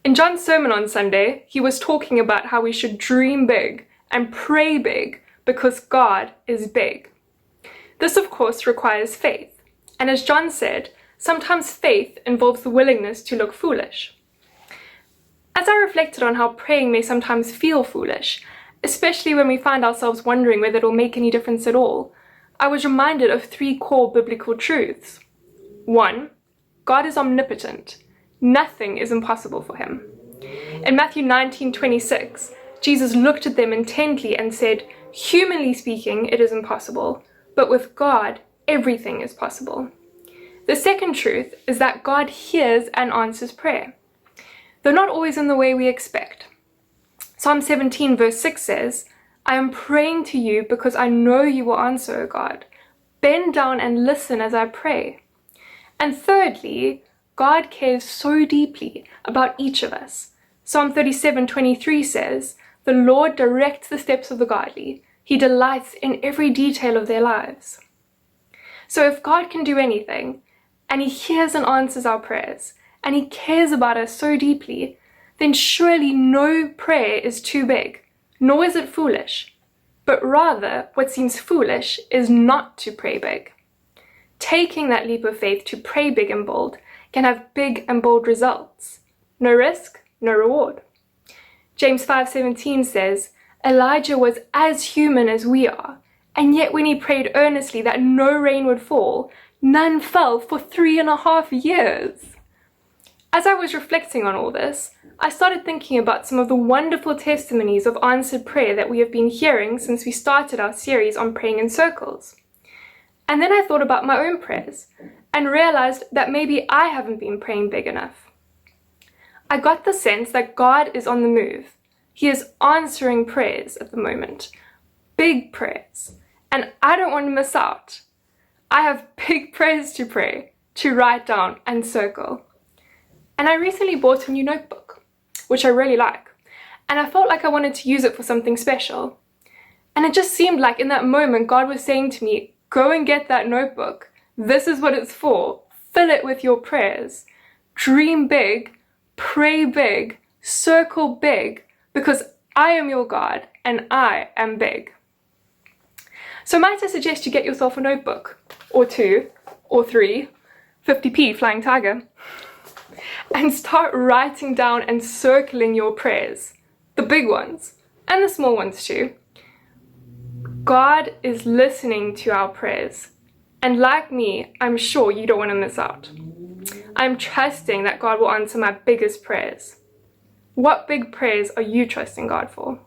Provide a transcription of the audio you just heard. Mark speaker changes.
Speaker 1: In John's sermon on Sunday, he was talking about how we should dream big and pray big because God is big. This, of course, requires faith. And as John said, sometimes faith involves the willingness to look foolish. As I reflected on how praying may sometimes feel foolish, especially when we find ourselves wondering whether it'll make any difference at all, I was reminded of 3 core biblical truths. 1. God is omnipotent. Nothing is impossible for him. In Matthew 19:26, Jesus looked at them intently and said, "Humanly speaking, it is impossible, but with God, everything is possible." The second truth is that God hears and answers prayer, though not always in the way we expect. Psalm 17 verse 6 says, "I am praying to you because I know you will answer, O God. Bend down and listen as I pray." And thirdly, God cares so deeply about each of us. Psalm 37:23 says, "The Lord directs the steps of the godly. He delights in every detail of their lives." So if God can do anything, and he hears and answers our prayers, and he cares about us so deeply, then surely no prayer is too big, nor is it foolish. But rather, what seems foolish is not to pray big. Taking that leap of faith to pray big and bold can have big and bold results. No risk, no reward. James 5:17 says, "Elijah was as human as we are, and yet when he prayed earnestly that no rain would fall, none fell for 3.5 years." As I was reflecting on all this, I started thinking about some of the wonderful testimonies of answered prayer that we have been hearing since we started our series on praying in circles. And then I thought about my own prayers and realized that maybe I haven't been praying big enough. I got the sense that God is on the move. He is answering prayers at the moment, big prayers, and I don't want to miss out. I have big prayers to pray, to write down and circle. And I recently bought a new notebook, which I really like, and I felt like I wanted to use it for something special. And it just seemed like in that moment God was saying to me, "Go and get that notebook. This is what it's for. Fill it with your prayers. Dream big, pray big, circle big, because I am your God and I am big." So might I suggest you get yourself a notebook, or 2, or 3, 50p Flying Tiger, and start writing down and circling your prayers, the big ones, and the small ones too. God is listening to our prayers, and like me, I'm sure you don't want to miss out. I'm trusting that God will answer my biggest prayers. What big prayers are you trusting God for?